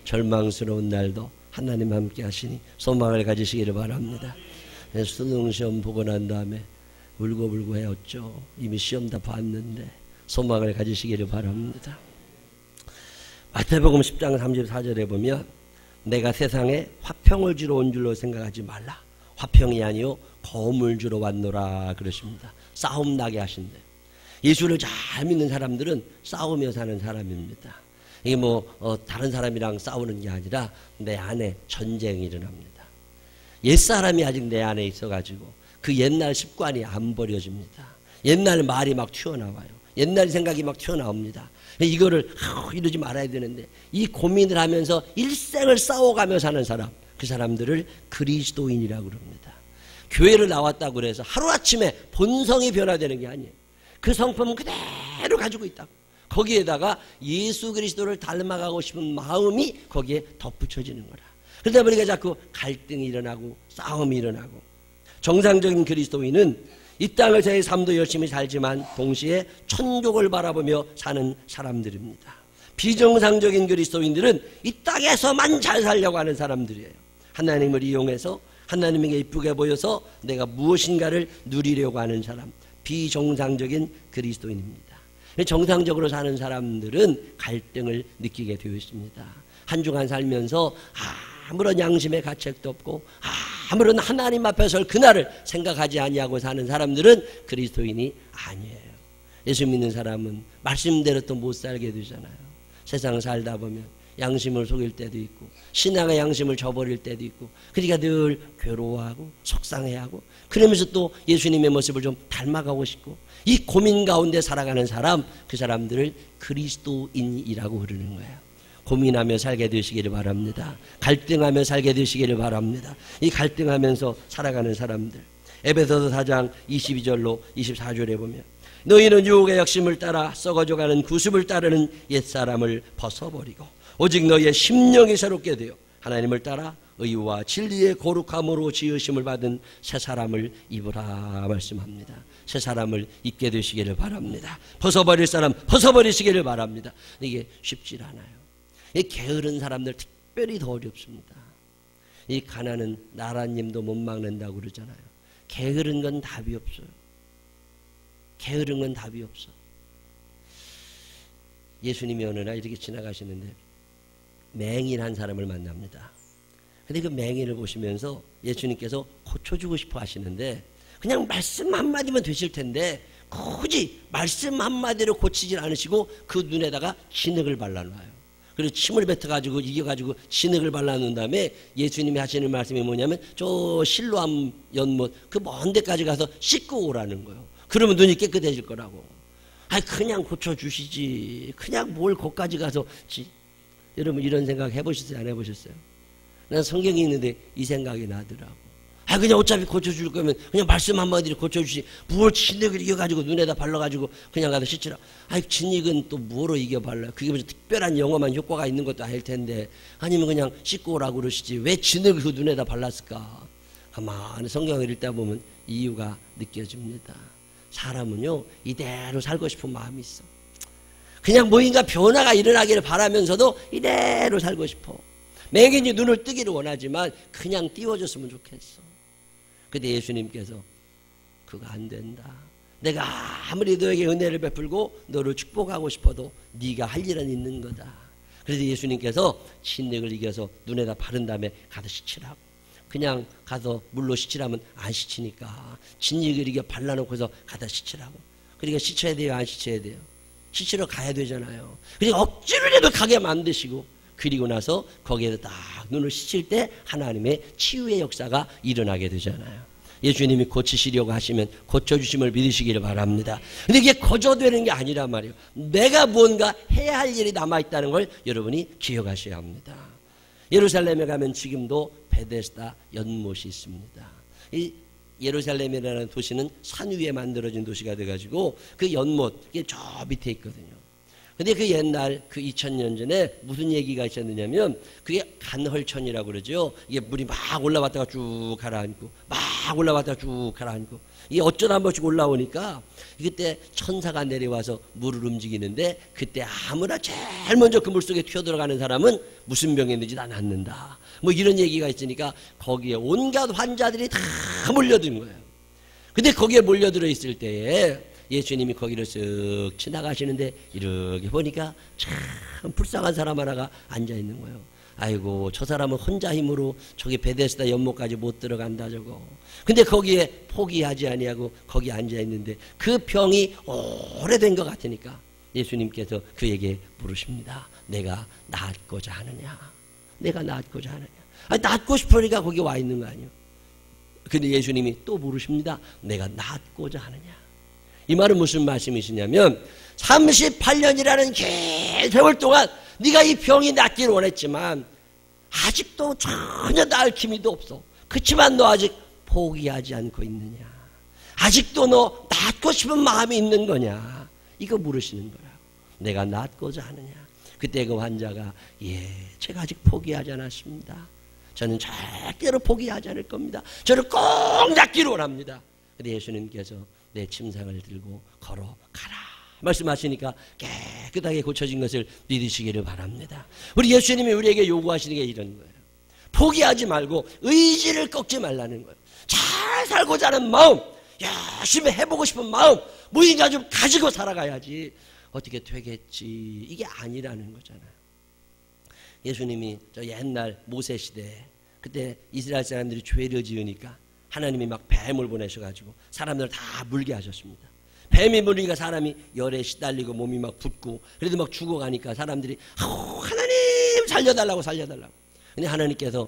절망스러운 날도 하나님 함께 하시니 소망을 가지시기를 바랍니다. 수능시험 보고 난 다음에 울고불고 해왔죠. 이미 시험 다 봤는데 소망을 가지시기를 바랍니다. 마태복음 10장 34절에 보면 내가 세상에 화평을 주러 온 줄로 생각하지 말라. 화평이 아니요 검을 주러 왔노라 그러십니다. 싸움 나게 하신대요. 예수를 잘 믿는 사람들은 싸우며 사는 사람입니다. 이게 다른 사람이랑 싸우는 게 아니라 내 안에 전쟁이 일어납니다. 옛사람이 아직 내 안에 있어가지고 그 옛날 습관이 안 버려집니다. 옛날 말이 막 튀어나와요. 옛날 생각이 막 튀어나옵니다. 이거를 이러지 말아야 되는데 이 고민을 하면서 일생을 싸워가며 사는 사람, 그 사람들을 그리스도인이라고 그럽니다. 교회를 나왔다고 그래서 하루아침에 본성이 변화되는 게 아니에요. 그 성품은 그대로 가지고 있다고. 거기에다가 예수 그리스도를 닮아가고 싶은 마음이 거기에 덧붙여지는 거라. 그러다 보니까 자꾸 갈등이 일어나고 싸움이 일어나고. 정상적인 그리스도인은 이 땅을 자의 삶도 열심히 살지만 동시에 천국을 바라보며 사는 사람들입니다. 비정상적인 그리스도인들은 이 땅에서만 잘 살려고 하는 사람들이에요. 하나님을 이용해서 하나님에게 이쁘게 보여서 내가 무엇인가를 누리려고 하는 사람, 비정상적인 그리스도인입니다. 정상적으로 사는 사람들은 갈등을 느끼게 되어 있습니다. 한 주간 살면서 아무런 양심의 가책도 없고 아무런 하나님 앞에 설 그날을 생각하지 아니하고 사는 사람들은 그리스도인이 아니에요. 예수 믿는 사람은 말씀대로 또 못 살게 되잖아요. 세상 살다 보면 양심을 속일 때도 있고 신앙의 양심을 저버릴 때도 있고 그러니까 늘 괴로워하고 속상해하고 그러면서 또 예수님의 모습을 좀 닮아가고 싶고 이 고민 가운데 살아가는 사람, 그 사람들을 그리스도인이라고 부르는 거예요. 고민하며 살게 되시기를 바랍니다. 갈등하며 살게 되시기를 바랍니다. 이 갈등하면서 살아가는 사람들, 에베소서 4장 22절로 24절에 보면 너희는 유혹의 욕심을 따라 썩어져가는 구습을 따르는 옛사람을 벗어버리고 오직 너희의 심령이 새롭게 되어 하나님을 따라 의와 진리의 거룩함으로 지으심을 받은 새 사람을 입으라 말씀합니다. 새 사람을 입게 되시기를 바랍니다. 벗어버릴 사람 벗어버리시기를 바랍니다. 이게 쉽지 않아요. 이 게으른 사람들 특별히 더 어렵습니다. 이 가난은 나라님도 못 막는다고 그러잖아요. 게으른 건 답이 없어요. 게으른 건 답이 없어. 예수님이 어느 날 이렇게 지나가시는데 맹인한 사람을 만납니다. 근데 그 맹인을 보시면서 예수님께서 고쳐주고 싶어 하시는데 그냥 말씀 한마디면 되실 텐데 굳이 말씀 한마디로 고치질 않으시고 그 눈에다가 진흙을 발라놔요. 그리고 침을 뱉어가지고 이겨가지고 진흙을 발라놓은 다음에 예수님이 하시는 말씀이 뭐냐면 저 실로암 연못 그 먼 데까지 가서 씻고 오라는 거예요. 그러면 눈이 깨끗해질 거라고. 그냥 고쳐주시지. 그냥 뭘 거기까지 가서 여러분 이런 생각 해보셨어요? 안 해보셨어요? 난 성경이 있는데 이 생각이 나더라고. 그냥 어차피 고쳐줄 거면 그냥 말씀 한마디로 고쳐주시. 뭘 진흙을 이겨가지고 눈에다 발라가지고 그냥 가서 씻으라. 진흙은 또 뭐로 이겨 발라요? 그게 무슨 특별한 영험한 효과가 있는 것도 아닐 텐데 아니면 그냥 씻고 오라고 그러시지 왜 진흙을 그 눈에다 발랐을까? 가만히 성경을 읽다 보면 이유가 느껴집니다. 사람은요 이대로 살고 싶은 마음이 있어. 그냥 뭐인가 변화가 일어나기를 바라면서도 이대로 살고 싶어. 맹인이 눈을 뜨기를 원하지만 그냥 띄워줬으면 좋겠어. 근데 예수님께서 그거 안 된다. 내가 아무리 너에게 은혜를 베풀고 너를 축복하고 싶어도 네가 할 일은 있는 거다. 그래서 예수님께서 진흙을 이겨서 눈에다 바른 다음에 가서 씻으라고. 그냥 가서 물로 씻으라면 안 씻으니까 진흙을 이겨 발라놓고서 가서 씻으라고. 그러니까 씻어야 돼요? 안 씻어야 돼요? 씻으러 가야 되잖아요. 그러니까 억지로라도 가게 만드시고 그리고 나서 거기에서 딱 눈을 씻을 때 하나님의 치유의 역사가 일어나게 되잖아요. 예수님이 고치시려고 하시면 고쳐주심을 믿으시기를 바랍니다. 근데 이게 거저되는 게 아니란 말이에요. 내가 무언가 해야 할 일이 남아있다는 걸 여러분이 기억하셔야 합니다. 예루살렘에 가면 지금도 베데스다 연못이 있습니다. 이 예루살렘이라는 도시는 산 위에 만들어진 도시가 돼가지고 그 연못, 이게 저 밑에 있거든요. 근데 그 옛날 그 2000년 전에 무슨 얘기가 있었느냐면 그게 간헐천이라고 그러죠. 이게 물이 막 올라왔다가 쭉 가라앉고 막 올라왔다가 쭉 가라앉고 이 어쩌다 한 번씩 올라오니까 그때 천사가 내려와서 물을 움직이는데 그때 아무나 제일 먼저 그 물속에 튀어들어가는 사람은 무슨 병이 있는지 다 낫는다. 뭐 이런 얘기가 있으니까 거기에 온갖 환자들이 다 몰려든 거예요. 근데 거기에 몰려들어 있을 때에 예수님이 거기를 쓱 지나가시는데 이렇게 보니까 참 불쌍한 사람 하나가 앉아있는 거예요. 아이고 저 사람은 혼자 힘으로 저기 베데스다 연못까지 못 들어간다 저거. 근데 거기에 포기하지 아니하고 거기 앉아있는데 그 병이 오래된 것 같으니까 예수님께서 그에게 물으십니다. 내가 낫고자 하느냐? 내가 낫고자 하느냐? 아니, 낫고 싶으니까 거기 와 있는 거 아니에요. 근데 예수님이 또 물으십니다. 내가 낫고자 하느냐? 이 말은 무슨 말씀이시냐면 38년이라는 긴 세월 동안 네가 이 병이 낫기를 원했지만 아직도 전혀 나을 기미도 없어. 그렇지만 너 아직 포기하지 않고 있느냐? 아직도 너 낫고 싶은 마음이 있는 거냐? 이거 물으시는 거야. 내가 낫고자 하느냐? 그때 그 환자가 제가 아직 포기하지 않았습니다. 저는 절대로 포기하지 않을 겁니다. 저를 꼭 낫기를 원합니다. 근데 예수님께서 내 침상을 들고 걸어가라 말씀하시니까 깨끗하게 고쳐진 것을 믿으시기를 바랍니다. 우리 예수님이 우리에게 요구하시는 게 이런 거예요. 포기하지 말고 의지를 꺾지 말라는 거예요. 잘 살고자 하는 마음, 열심히 해보고 싶은 마음, 무엇인가 좀 가지고 살아가야지 어떻게 되겠지 이게 아니라는 거잖아요. 예수님이 저 옛날 모세 시대에 그때 이스라엘 사람들이 죄를 지으니까 하나님이 막 뱀을 보내셔가지고 사람들을 다 물게 하셨습니다. 뱀이 물리니까 사람이 열에 시달리고 몸이 막 붓고 그래도 막 죽어가니까 사람들이 하나님 살려달라고 근데 하나님께서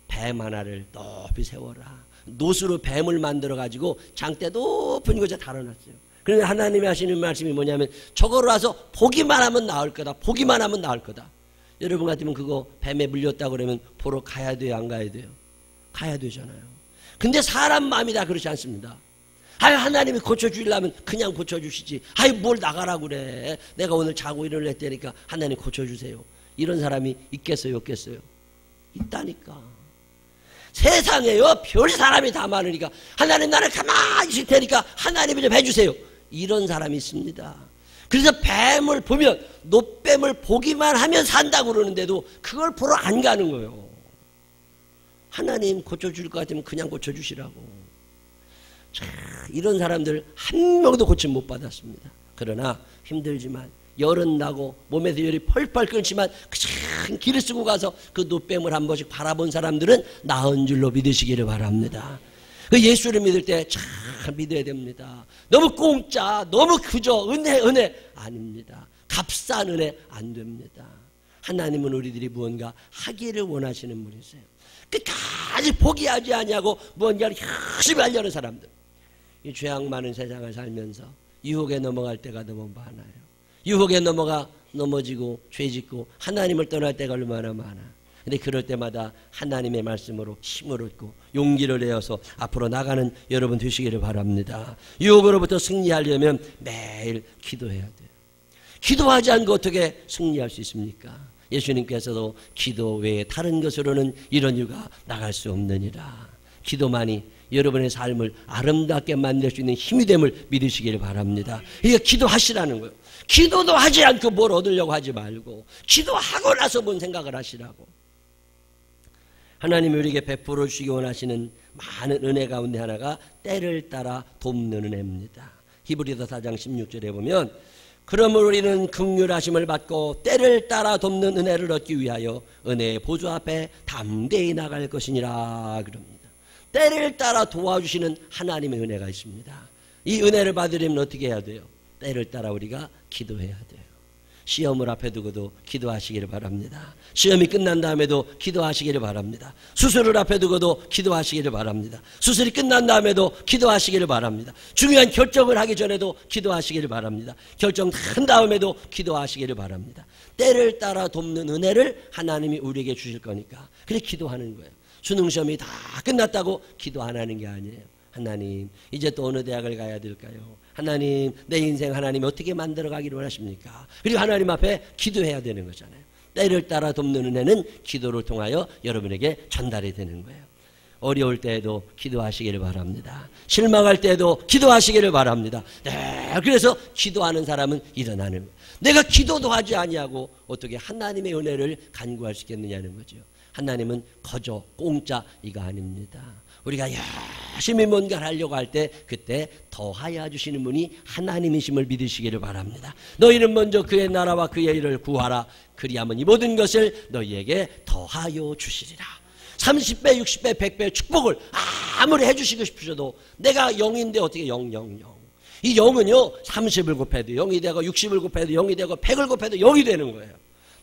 뱀 하나를 높이 세워라. 노수로 뱀을 만들어가지고 장대 높은 곳에 달아놨어요. 그런데 하나님이 하시는 말씀이 뭐냐면 저거로 와서 보기만 하면 나을 거다. 보기만 하면 나을 거다. 여러분 같으면 그거 뱀에 물렸다고 그러면 보러 가야 돼요? 안 가야 돼요? 가야 되잖아요. 근데 사람 마음이 다 그렇지 않습니다. 하나님이 고쳐주려면 그냥 고쳐주시지. 뭘 나가라고 그래. 내가 오늘 자고 일어났다니까 하나님 고쳐주세요. 이런 사람이 있겠어요? 없겠어요? 있다니까. 세상에요 별 사람이 다 많으니까 하나님 나를 가만히 있을 테니까 하나님이 좀 해주세요. 이런 사람이 있습니다. 그래서 뱀을 보면 노뱀을 보기만 하면 산다고 그러는데도 그걸 보러 안 가는 거예요. 하나님 고쳐줄 것 같으면 그냥 고쳐주시라고. 자, 이런 사람들 한 명도 고침 못 받았습니다. 그러나 힘들지만 열은 나고 몸에서 열이 펄펄 끓지만 그냥 길을 쓰고 가서 그 노뱀을 한 번씩 바라본 사람들은 나은 줄로 믿으시기를 바랍니다. 그 예수를 믿을 때 참 믿어야 됩니다. 너무 공짜, 너무 그저 은혜 아닙니다. 값싼 은혜 안 됩니다. 하나님은 우리들이 무언가 하기를 원하시는 분이세요. 끝까지 포기하지 아니하고 무언가를 열심히 하려는 사람들. 이 죄악 많은 세상을 살면서 유혹에 넘어갈 때가 너무 많아요. 유혹에 넘어지고 죄짓고 하나님을 떠날 때가 얼마나 많아. 근데 그럴 때마다 하나님의 말씀으로 힘을 얻고 용기를 내어서 앞으로 나가는 여러분 되시기를 바랍니다. 유혹으로부터 승리하려면 매일 기도해야 돼요. 기도하지 않고 어떻게 승리할 수 있습니까? 예수님께서도 기도 외에 다른 것으로는 이런 이유가 나갈 수 없느니라. 기도만이 여러분의 삶을 아름답게 만들 수 있는 힘이 됨을 믿으시기를 바랍니다. 이게 기도하시라는 거예요. 기도도 하지 않고 뭘 얻으려고 하지 말고 기도하고 나서 뭔 생각을 하시라고. 하나님이 우리에게 베풀어 주시기 원하시는 많은 은혜 가운데 하나가 때를 따라 돕는 은혜입니다. 히브리서 4장 16절에 보면 그러므로 우리는 긍휼하심을 받고 때를 따라 돕는 은혜를 얻기 위하여 은혜의 보좌 앞에 담대히 나갈 것이니라 그럽니다. 때를 따라 도와주시는 하나님의 은혜가 있습니다. 이 은혜를 받으려면 어떻게 해야 돼요? 때를 따라 우리가 기도해야 돼요. 시험을 앞에 두고도 기도하시기를 바랍니다. 시험이 끝난 다음에도 기도하시기를 바랍니다. 수술을 앞에 두고도 기도하시기를 바랍니다. 수술이 끝난 다음에도 기도하시기를 바랍니다. 중요한 결정을 하기 전에도 기도하시기를 바랍니다. 결정한 다음에도 기도하시기를 바랍니다. 때를 따라 돕는 은혜를 하나님이 우리에게 주실 거니까 그래 기도하는 거예요. 수능시험이 다 끝났다고 기도 안 하는 게 아니에요. 하나님 이제 또 어느 대학을 가야 될까요? 하나님 내 인생 하나님이 어떻게 만들어가기를 원하십니까? 그리고 하나님 앞에 기도해야 되는 거잖아요. 때를 따라 돕는 은혜는 기도를 통하여 여러분에게 전달이 되는 거예요. 어려울 때에도 기도하시기를 바랍니다. 실망할 때에도 기도하시기를 바랍니다. 네, 그래서 기도하는 사람은 일어나는 거예요. 내가 기도도 하지 아니하고 어떻게 하나님의 은혜를 간구할 수 있겠느냐는 거죠. 하나님은 거저 공짜 이거 아닙니다. 우리가 열심히 뭔가를 하려고 할 때 그때 더하여 주시는 분이 하나님이심을 믿으시기를 바랍니다. 너희는 먼저 그의 나라와 그의 일을 구하라. 그리하면 이 모든 것을 너희에게 더하여 주시리라. 30배, 60배, 100배 축복을 아무리 해주시고 싶으셔도 내가 0인데 어떻게 0, 0, 0. 이 0은요 30을 곱해도 0이 되고 60을 곱해도 0이 되고 100을 곱해도 0이 되는 거예요.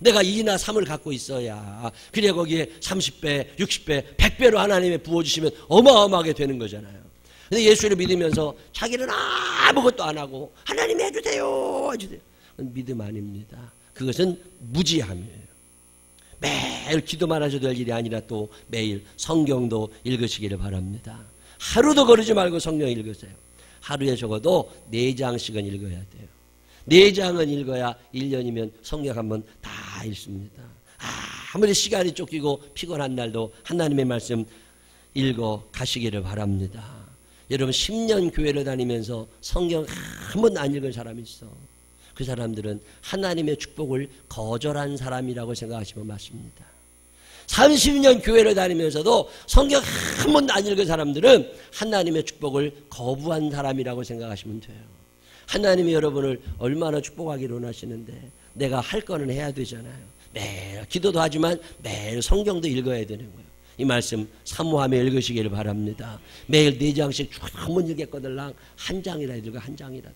내가 2나 3을 갖고 있어야 그래 거기에 30배, 60배, 100배로 하나님이 부어주시면 어마어마하게 되는 거잖아요. 근데 예수를 믿으면서 자기는 아무것도 안 하고 하나님 해주세요 해주세요. 믿음 아닙니다. 그것은 무지함이에요. 매일 기도만 하셔도 될 일이 아니라 또 매일 성경도 읽으시기를 바랍니다. 하루도 거르지 말고 성경 읽으세요. 하루에 적어도 4장씩은 읽어야 돼요. 4장은 읽어야 1년이면 성경 한번 다 읽습니다. 아무리 시간이 쫓기고 피곤한 날도 하나님의 말씀 읽어 가시기를 바랍니다. 여러분 10년 교회를 다니면서 성경 한 번도 안 읽은 사람이 있어. 그 사람들은 하나님의 축복을 거절한 사람이라고 생각하시면 맞습니다. 30년 교회를 다니면서도 성경 한 번도 안 읽은 사람들은 하나님의 축복을 거부한 사람이라고 생각하시면 돼요. 하나님이 여러분을 얼마나 축복하기를 원하시는데 내가 할 거는 해야 되잖아요. 매일 기도도 하지만 매일 성경도 읽어야 되는 거예요. 이 말씀 사모하며 읽으시기를 바랍니다. 매일 4장씩 쭉 한 번 읽겠거들랑 한 장이라도 읽어. 한 장이라도.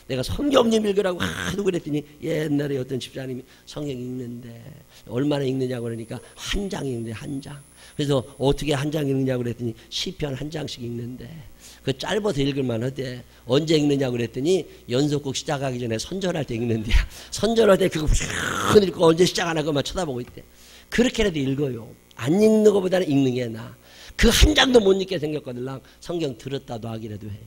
내가 성경 좀 읽으라고 하도 그랬더니 옛날에 어떤 집사님이 성경 읽는데 얼마나 읽느냐고 그러니까 한 장 읽는데 한 장. 그래서 어떻게 한 장 읽느냐고 그랬더니 시편 한 장씩 읽는데 그 짧아서 읽을만 하대. 언제 읽느냐고 그랬더니 연속곡 시작하기 전에 선절할 때 읽는데야. 선절할 때 그거 쫙 읽고 언제 시작하나 그것만 쳐다보고 있대. 그렇게라도 읽어요. 안 읽는 것보다는 읽는 게 나아. 그 한 장도 못 읽게 생겼거든. 성경 들었다도 하기라도 해요.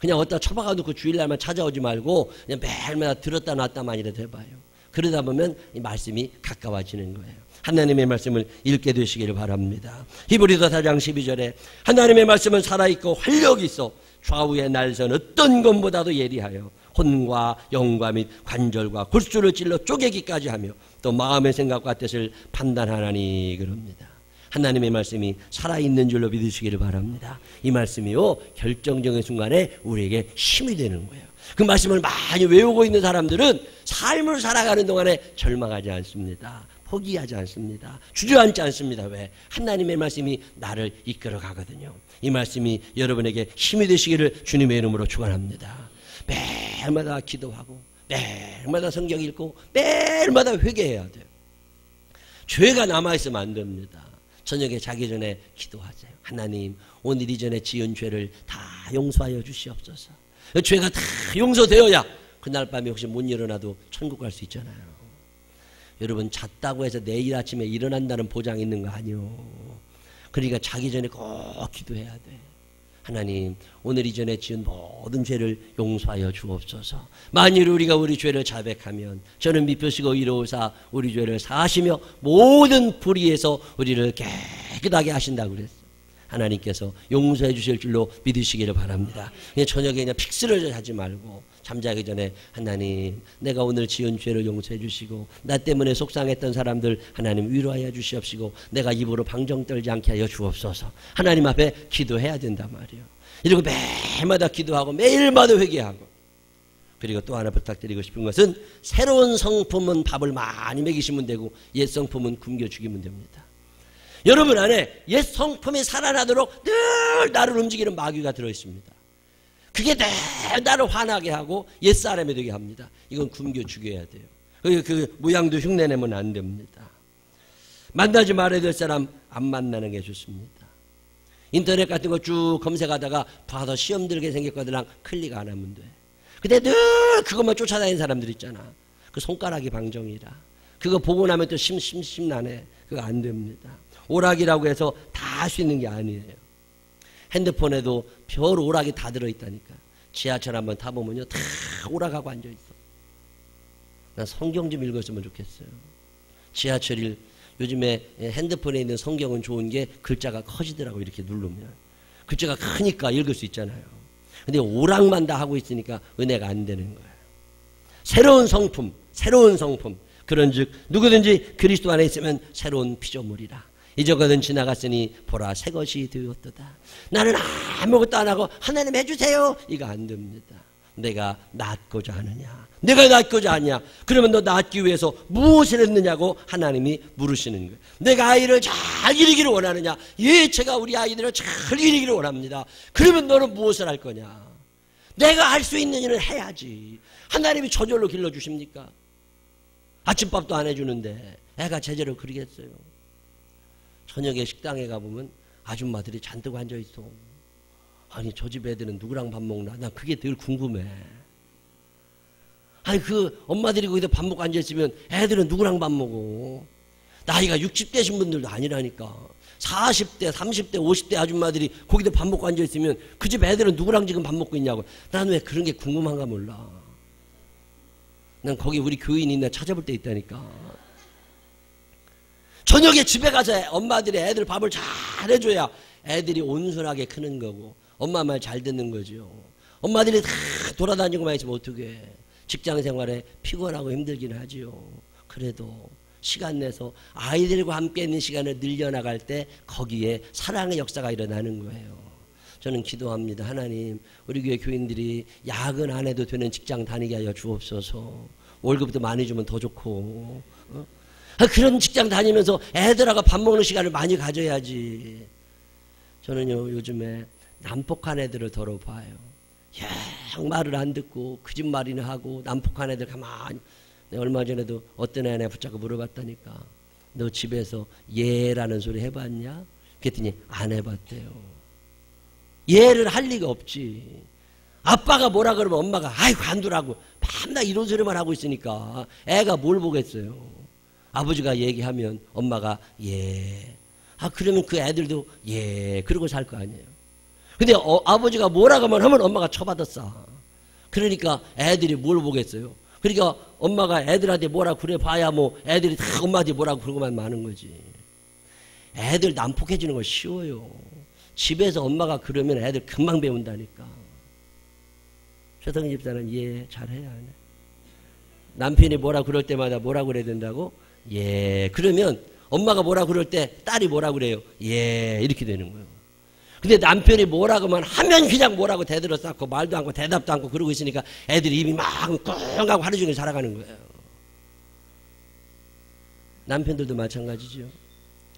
그냥 어디다 처박아 놓고 주일날만 찾아오지 말고 그냥 매일마다 들었다 놨다만이라도 해봐요. 그러다 보면 이 말씀이 가까워지는 거예요. 하나님의 말씀을 읽게 되시기를 바랍니다. 히브리서 4장 12절에 하나님의 말씀은 살아있고 활력이 있어 좌우의 날선 어떤 것보다도 예리하여 혼과 영과 및 관절과 골수를 찔러 쪼개기까지 하며 또 마음의 생각과 뜻을 판단하나니 그럽니다. 하나님의 말씀이 살아있는 줄로 믿으시기를 바랍니다. 이 말씀이요 결정적인 순간에 우리에게 힘이 되는 거예요. 그 말씀을 많이 외우고 있는 사람들은 삶을 살아가는 동안에 절망하지 않습니다. 포기하지 않습니다. 주저앉지 않습니다. 왜? 하나님의 말씀이 나를 이끌어 가거든요. 이 말씀이 여러분에게 힘이 되시기를 주님의 이름으로 축원합니다. 매일마다 기도하고 매일마다 성경 읽고 매일마다 회개해야 돼요. 죄가 남아있으면 안 됩니다. 저녁에 자기 전에 기도하세요. 하나님 오늘 이전에 지은 죄를 다 용서하여 주시옵소서. 죄가 다 용서되어야 그날 밤에 혹시 못 일어나도 천국 갈 수 있잖아요. 여러분 잤다고 해서 내일 아침에 일어난다는 보장이 있는 거 아니요. 그러니까 자기 전에 꼭 기도해야 돼. 하나님 오늘 이전에 지은 모든 죄를 용서하여 주옵소서. 만일 우리가 우리 죄를 자백하면 저는 미쁘시고 이로우사 우리 죄를 사하시며 모든 불의에서 우리를 깨끗하게 하신다고 그랬어요. 하나님께서 용서해 주실 줄로 믿으시기를 바랍니다. 그냥 저녁에 그냥 픽스를 하지 말고 잠자기 전에 하나님 내가 오늘 지은 죄를 용서해 주시고 나 때문에 속상했던 사람들 하나님 위로하여 주시옵시고 내가 입으로 방정 떨지 않게 하여 주옵소서. 하나님 앞에 기도해야 된단 말이에요. 이러고 매일마다 기도하고 매일마다 회개하고 그리고 또 하나 부탁드리고 싶은 것은 새로운 성품은 밥을 많이 먹이시면 되고 옛 성품은 굶겨 죽이면 됩니다. 여러분 안에 옛 성품이 살아나도록 늘 나를 움직이는 마귀가 들어있습니다. 그게 늘 나를 화나게 하고 옛사람이 되게 합니다. 이건 굶겨 죽여야 돼요. 그 모양도 흉내내면 안 됩니다. 만나지 말아야 될 사람 안 만나는 게 좋습니다. 인터넷 같은 거 쭉 검색하다가 봐서 시험 들게 생겼거든 클릭 안 하면 돼. 근데 늘 그것만 쫓아다니는 사람들 있잖아. 그 손가락이 방정이라. 그거 보고 나면 또 심나네. 그거 안 됩니다. 오락이라고 해서 다 할 수 있는 게 아니에요. 핸드폰에도 별 오락이 다 들어있다니까. 지하철 한번 타보면요 다 오락하고 앉아있어. 난 성경 좀 읽었으면 좋겠어요. 지하철 요즘에 핸드폰에 있는 성경은 좋은 게 글자가 커지더라고. 이렇게 누르면 글자가 크니까 읽을 수 있잖아요. 근데 오락만 다 하고 있으니까 은혜가 안 되는 거예요. 새로운 성품, 새로운 성품. 그런즉 누구든지 그리스도 안에 있으면 새로운 피조물이라. 이전 것은 지나갔으니 보라 새 것이 되었도다. 나는 아무것도 안 하고 하나님 해주세요 이거 안 됩니다. 내가 낫고자 하느냐, 내가 낫고자 하냐. 그러면 너 낫기 위해서 무엇을 했느냐고 하나님이 물으시는 거예요. 내가 아이를 잘 기르기를 원하느냐. 예, 제가 우리 아이들을 잘 기르기를 원합니다. 그러면 너는 무엇을 할 거냐. 내가 할 수 있는 일을 해야지. 하나님이 저절로 길러주십니까? 아침밥도 안 해주는데 애가 제대로 그러겠어요? 저녁에 식당에 가보면 아줌마들이 잔뜩 앉아있어. 아니 저 집 애들은 누구랑 밥 먹나? 난 그게 늘 궁금해. 아니 그 엄마들이 거기서 밥 먹고 앉아있으면 애들은 누구랑 밥 먹어? 나이가 60대신 분들도 아니라니까. 40대, 30대, 50대 아줌마들이 거기서 밥 먹고 앉아있으면 그 집 애들은 누구랑 지금 밥 먹고 있냐고. 난 왜 그런 게 궁금한가 몰라. 난 거기 우리 교인이 있나 찾아볼 때 있다니까. 저녁에 집에 가서 엄마들이 애들 밥을 잘 해줘야 애들이 온순하게 크는 거고 엄마 말 잘 듣는 거죠. 엄마들이 다 돌아다니고만 있으면 어떡해. 직장 생활에 피곤하고 힘들긴 하지요. 그래도 시간 내서 아이들과 함께 있는 시간을 늘려나갈 때 거기에 사랑의 역사가 일어나는 거예요. 저는 기도합니다. 하나님, 우리 교회 교인들이 야근 안 해도 되는 직장 다니게 하여 주옵소서. 월급도 많이 주면 더 좋고. 그런 직장 다니면서 애들하고 밥 먹는 시간을 많이 가져야지. 저는요 요즘에 난폭한 애들을 더러 봐요. 영 말을 안 듣고 그 집 말이나 하고 난폭한 애들 가만히. 내가 얼마 전에도 어떤 애네 붙잡고 물어봤다니까. 너 집에서 예라는 소리 해봤냐? 그랬더니 안 해봤대요. 예를 할 리가 없지. 아빠가 뭐라 그러면 엄마가 아이고 안 두라고 밤낮 이런 소리만 하고 있으니까 애가 뭘 보겠어요. 아버지가 얘기하면 엄마가 예. 그러면 그 애들도 예 그러고 살 거 아니에요. 근데 아버지가 뭐라고만 하면 엄마가 쳐받았어. 그러니까 애들이 뭘 보겠어요. 그러니까 엄마가 애들한테 뭐라 그래 봐야 뭐 애들이 다 엄마한테 뭐라고 그러고만 마는 거지. 애들 난폭해지는 거 쉬워요. 집에서 엄마가 그러면 애들 금방 배운다니까. 최성희 집사는 예 잘해야 하네. 남편이 뭐라 그럴 때마다 뭐라 그래야 된다고? 예. 그러면 엄마가 뭐라 그럴 때 딸이 뭐라 그래요? 예. 이렇게 되는 거예요. 근데 남편이 뭐라고만 하면 그냥 뭐라고 대들어 쌓고 말도 않고 대답도 않고 그러고 있으니까 애들이 입이 막 끙하고 하루 종일 살아가는 거예요. 남편들도 마찬가지죠.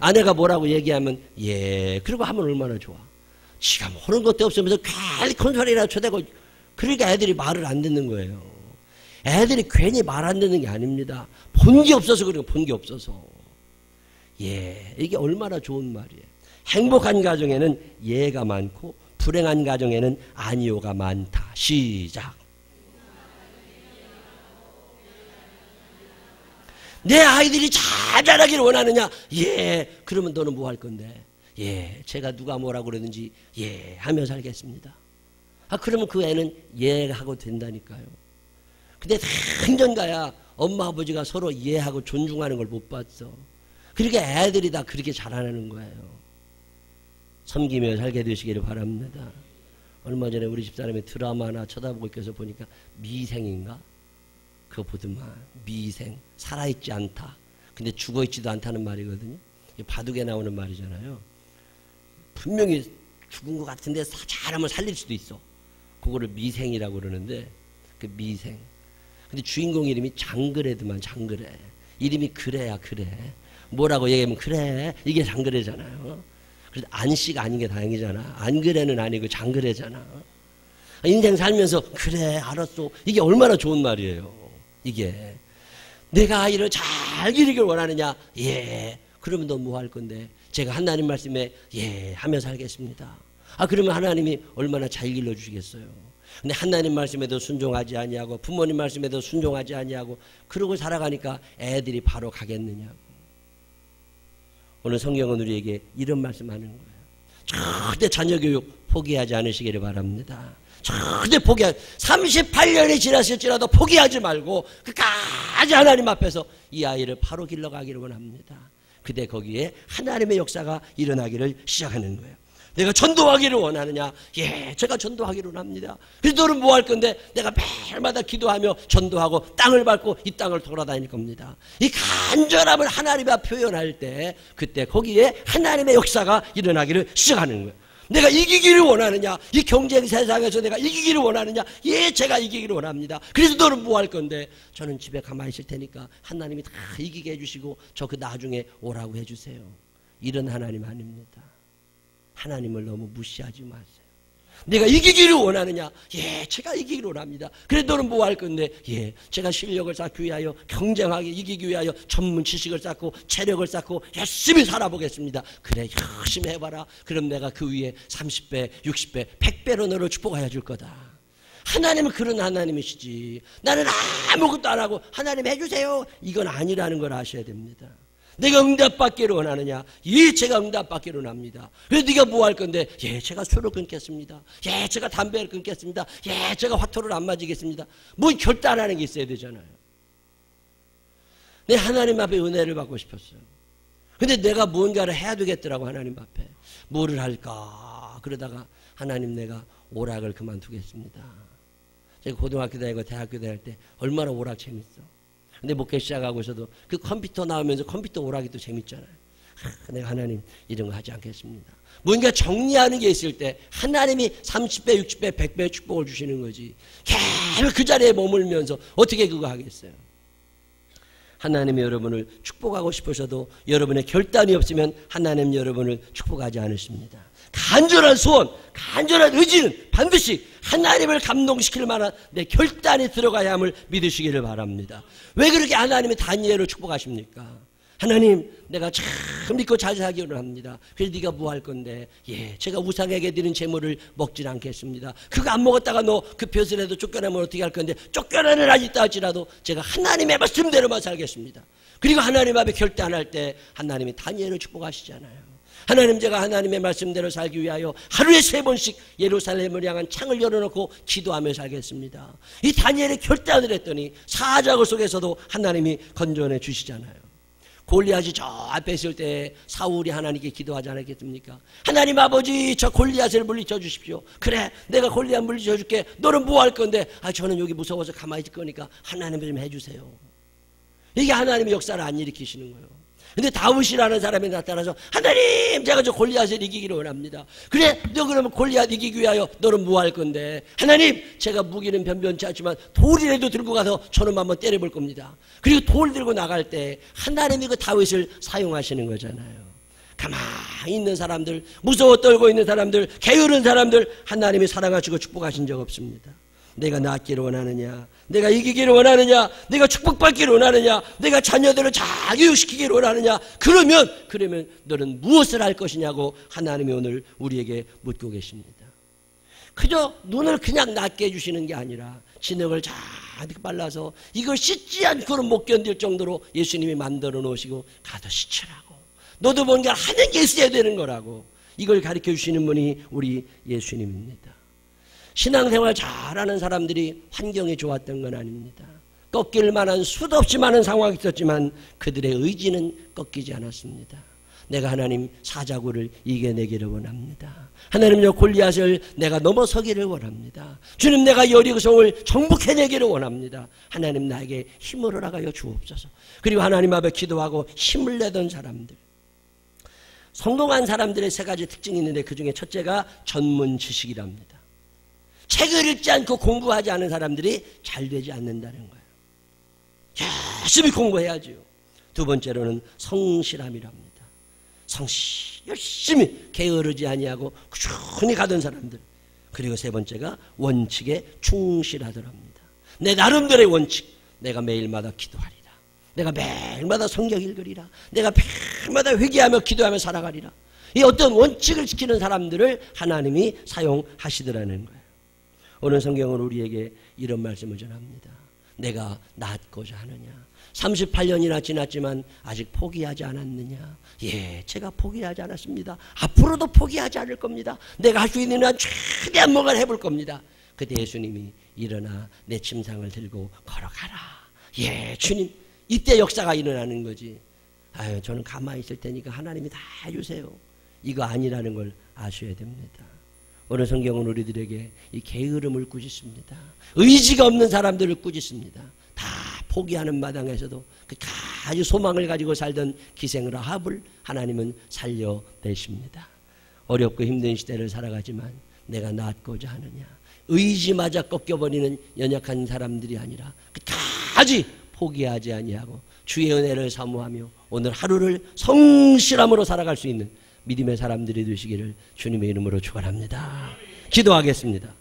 아내가 뭐라고 얘기하면 예. 그러고 하면 얼마나 좋아. 지가 모르는 것도 없으면서 괜히 큰 소리나 쳐대고. 그러니까 애들이 말을 안 듣는 거예요. 애들이 괜히 말 안 듣는 게 아닙니다. 본 게 없어서 그래요. 본 게 없어서. 예, 이게 얼마나 좋은 말이에요. 행복한 가정에는 예가 많고 불행한 가정에는 아니오가 많다. 시작. 내 아이들이 잘 자라기를 원하느냐? 예. 그러면 너는 뭐 할 건데? 예. 제가 누가 뭐라고 그러는지 예 하며 살겠습니다. 그러면 그 애는 예 하고 된다니까요. 근데 행전가야 엄마 아버지가 서로 이해하고 존중하는 걸 못 봤어. 그러니까 애들이 다 그렇게 자라나는 거예요. 섬기며 살게 되시기를 바랍니다. 얼마 전에 우리 집사람이 드라마 하나 쳐다보고 있어서 보니까 미생인가? 그거 보더만. 미생. 살아있지 않다. 근데 죽어있지도 않다는 말이거든요. 바둑에 나오는 말이잖아요. 분명히 죽은 것 같은데 잘하면 살릴 수도 있어. 그거를 미생이라고 그러는데 그 미생. 근데 주인공 이름이 장그래드만. 장그래. 이름이 그래야 그래. 뭐라고 얘기하면 그래. 이게 장그래잖아요. 그래서 안씨가 아닌 게 다행이잖아. 안그래는 아니고 장그래잖아. 인생 살면서 그래 알았어. 이게 얼마나 좋은 말이에요. 이게. 내가 아이를 잘 기르길 원하느냐? 예. 그러면 너 뭐 할 건데? 제가 하나님 말씀에 예 하며 살겠습니다. 그러면 하나님이 얼마나 잘 길러주시겠어요. 근데 하나님 말씀에도 순종하지 아니하고 부모님 말씀에도 순종하지 아니하고 그러고 살아가니까 애들이 바로 가겠느냐고. 오늘 성경은 우리에게 이런 말씀하는 거예요. 절대 자녀 교육 포기하지 않으시기를 바랍니다. 절대 38년이 지났을지라도 포기하지 말고 끝까지 하나님 앞에서 이 아이를 바로 길러가기를 원합니다. 그때 거기에 하나님의 역사가 일어나기를 시작하는 거예요. 내가 전도하기를 원하느냐? 예, 제가 전도하기를 원합니다. 그래서 너는 뭐 할 건데? 내가 매일마다 기도하며 전도하고 땅을 밟고 이 땅을 돌아다닐 겁니다. 이 간절함을 하나님 앞에 표현할 때 그때 거기에 하나님의 역사가 일어나기를 시작하는 거예요. 내가 이기기를 원하느냐? 이 경쟁 세상에서 내가 이기기를 원하느냐? 예, 제가 이기기를 원합니다. 그래서 너는 뭐 할 건데? 저는 집에 가만히 있을 테니까 하나님이 다 이기게 해주시고 저 그 나중에 오라고 해주세요. 이런 하나님 아닙니다. 하나님을 너무 무시하지 마세요. 내가 이기기를 원하느냐? 예, 제가 이기기를 원합니다. 그래 너는 뭐 할 건데? 예, 제가 실력을 쌓기 위하여 경쟁하게 이기기 위하여 전문 지식을 쌓고 체력을 쌓고 열심히 살아보겠습니다. 그래 열심히 해봐라. 그럼 내가 그 위에 30배, 60배, 100배로 너를 축복하여 줄 거다. 하나님은 그런 하나님이시지. 나는 아무것도 안 하고 하나님 해주세요. 이건 아니라는 걸 아셔야 됩니다. 내가 응답받기를 원하느냐? 예, 제가 응답받기를 원합니다. 그래서 네가 뭐 할 건데? 예, 제가 술을 끊겠습니다. 예, 제가 담배를 끊겠습니다. 예, 제가 화토를 안 맞이겠습니다. 뭐 결단하는 게 있어야 되잖아요. 내 하나님 앞에 은혜를 받고 싶었어요. 근데 내가 뭔가를 해야 되겠더라고. 하나님 앞에 뭐를 할까? 그러다가 하나님, 내가 오락을 그만두겠습니다. 제가 고등학교 다니고 대학교 다닐 때 얼마나 오락 재밌어. 근데 목회 시작하고서도 그 컴퓨터 나오면서 컴퓨터 오락이 또 재밌잖아요. 내가 하나님 이런 거 하지 않겠습니다. 뭔가 정리하는 게 있을 때 하나님이 30배, 60배, 100배 축복을 주시는 거지. 계속 그 자리에 머물면서 어떻게 그거 하겠어요. 하나님이 여러분을 축복하고 싶으셔도 여러분의 결단이 없으면 하나님 여러분을 축복하지 않으십니다. 간절한 소원, 간절한 의지는 반드시 하나님을 감동시킬 만한 내 결단이 들어가야 함을 믿으시기를 바랍니다. 왜 그렇게 하나님이 다니엘을 축복하십니까? 하나님, 내가 참 믿고 잘 살기를 합니다. 그래서 네가 뭐 할 건데? 예, 제가 우상에게 드린 재물을 먹질 않겠습니다. 그거 안 먹었다가 너 그 벼슬에도 쫓겨나면 어떻게 할 건데? 쫓겨나는 날 있다 할지라도 제가 하나님의 말씀대로만 살겠습니다. 그리고 하나님 앞에 결단할 때 하나님이 다니엘을 축복하시잖아요. 하나님, 제가 하나님의 말씀대로 살기 위하여 하루에 3번씩 예루살렘을 향한 창을 열어놓고 기도하며 살겠습니다. 이 다니엘이 결단을 했더니 사자굴 속에서도 하나님이 건져내 주시잖아요. 골리앗이 저 앞에 있을 때 사울이 하나님께 기도하지 않았겠습니까? 하나님 아버지, 저 골리앗을 물리쳐 주십시오. 그래, 내가 골리앗 물리쳐 줄게. 너는 뭐 할 건데? 저는 여기 무서워서 가만히 있을 거니까 하나님 좀 해주세요. 이게 하나님의 역사를 안 일으키시는 거예요. 근데 다윗이라는 사람이 나타나서 하나님, 제가 저 골리앗을 이기기를 원합니다. 그래, 너 그러면 골리앗 이기기 위하여 너는 뭐 할 건데? 하나님, 제가 무기는 변변치 않지만 돌이라도 들고 가서 저놈 한번 때려볼 겁니다. 그리고 돌 들고 나갈 때 하나님이 그 다윗을 사용하시는 거잖아요. 가만히 있는 사람들, 무서워 떨고 있는 사람들, 게으른 사람들 하나님이 사랑하시고 축복하신 적 없습니다. 내가 낫기를 원하느냐? 내가 이기기를 원하느냐? 내가 축복받기를 원하느냐? 내가 자녀들을 잘 교육시키기를 원하느냐? 그러면 너는 무엇을 할 것이냐고 하나님이 오늘 우리에게 묻고 계십니다. 그저 눈을 그냥 낫게 해주시는 게 아니라 진흙을 잘 발라서 이걸 씻지 않고는 못 견딜 정도로 예수님이 만들어 놓으시고 가서 씻으라고. 너도 뭔가 하는 게 있어야 되는 거라고. 이걸 가르쳐 주시는 분이 우리 예수님입니다. 신앙생활 잘하는 사람들이 환경이 좋았던 건 아닙니다. 꺾일 만한 수도 없이 많은 상황이 있었지만 그들의 의지는 꺾이지 않았습니다. 내가 하나님 사자굴을 이겨내기를 원합니다. 하나님, 저 골리앗을 내가 넘어서기를 원합니다. 주님, 내가 여리고성을 정복해내기를 원합니다. 하나님, 나에게 힘을 허락하여 주옵소서. 그리고 하나님 앞에 기도하고 힘을 내던 사람들, 성공한 사람들의 3가지 특징이 있는데 그중에 첫째가 전문 지식이랍니다. 책을 읽지 않고 공부하지 않은 사람들이 잘 되지 않는다는 거예요. 열심히 공부해야죠. 2번째로는 성실함이랍니다. 열심히 게으르지 아니하고 꾸준히 가던 사람들. 그리고 3번째가 원칙에 충실하더랍니다. 내 나름대로의 원칙. 내가 매일마다 기도하리라. 내가 매일마다 성경 읽으리라. 내가 매일마다 회개하며 기도하며 살아가리라. 이 어떤 원칙을 지키는 사람들을 하나님이 사용하시더라는 거예요. 오늘 성경은 우리에게 이런 말씀을 전합니다. 내가 낫고자 하느냐? 38년이나 지났지만 아직 포기하지 않았느냐? 예, 제가 포기하지 않았습니다. 앞으로도 포기하지 않을 겁니다. 내가 할 수 있는 한 최대한 뭔가를 해볼 겁니다. 그때 예수님이 일어나 내 침상을 들고 걸어가라. 예, 주님, 이때 역사가 일어나는 거지. 아유, 저는 가만히 있을 테니까 하나님이 다 해주세요. 이거 아니라는 걸 아셔야 됩니다. 오늘 성경은 우리들에게 이 게으름을 꾸짖습니다. 의지가 없는 사람들을 꾸짖습니다. 다 포기하는 마당에서도 아주 소망을 가지고 살던 기생 라합을 하나님은 살려내십니다. 어렵고 힘든 시대를 살아가지만 내가 낫고자 하느냐. 의지마저 꺾여버리는 연약한 사람들이 아니라 끝까지 포기하지 아니하고 주의 은혜를 사모하며 오늘 하루를 성실함으로 살아갈 수 있는 믿음의 사람들이 되시기를 주님의 이름으로 축원합니다. 기도하겠습니다.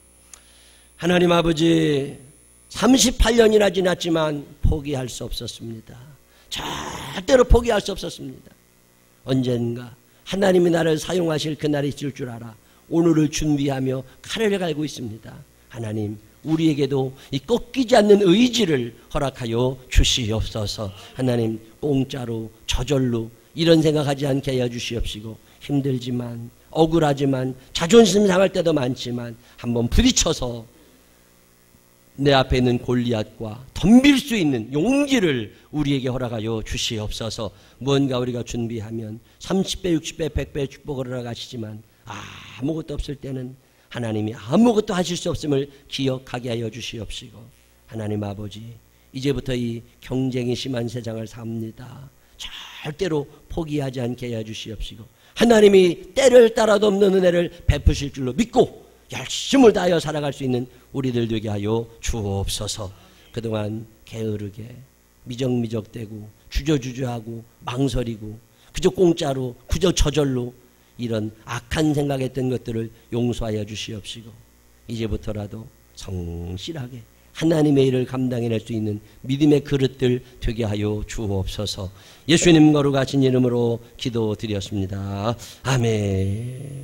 하나님 아버지, 38년이나 지났지만 포기할 수 없었습니다. 절대로 포기할 수 없었습니다. 언젠가 하나님이 나를 사용하실 그날이 있을 줄 알아 오늘을 준비하며 칼을 갈고 있습니다. 하나님, 우리에게도 이 꺾이지 않는 의지를 허락하여 주시옵소서. 하나님, 공짜로 저절로 이런 생각하지 않게 하여 주시옵시고, 힘들지만 억울하지만 자존심 상할 때도 많지만 한번 부딪혀서 내 앞에 있는 골리앗과 덤빌 수 있는 용기를 우리에게 허락하여 주시옵소서. 무언가 우리가 준비하면 30배, 60배, 100배 축복을 허락하시지만 아무것도 없을 때는 하나님이 아무것도 하실 수 없음을 기억하게 하여 주시옵시고, 하나님 아버지, 이제부터 이 경쟁이 심한 세상을 삽니다. 절대로 포기하지 않게 하여 주시옵시고, 하나님이 때를 따라도 없는 은혜를 베푸실 줄로 믿고 열심을 다하여 살아갈 수 있는 우리들 되게 하여 주옵소서. 그동안 게으르게 미적미적대고 주저주저하고 망설이고 그저 공짜로 그저 저절로 이런 악한 생각했던 것들을 용서하여 주시옵시고, 이제부터라도 성실하게 하나님의 일을 감당해낼 수 있는 믿음의 그릇들 되게 하여 주옵소서. 예수님 거룩하신 이름으로 기도드렸습니다. 아멘.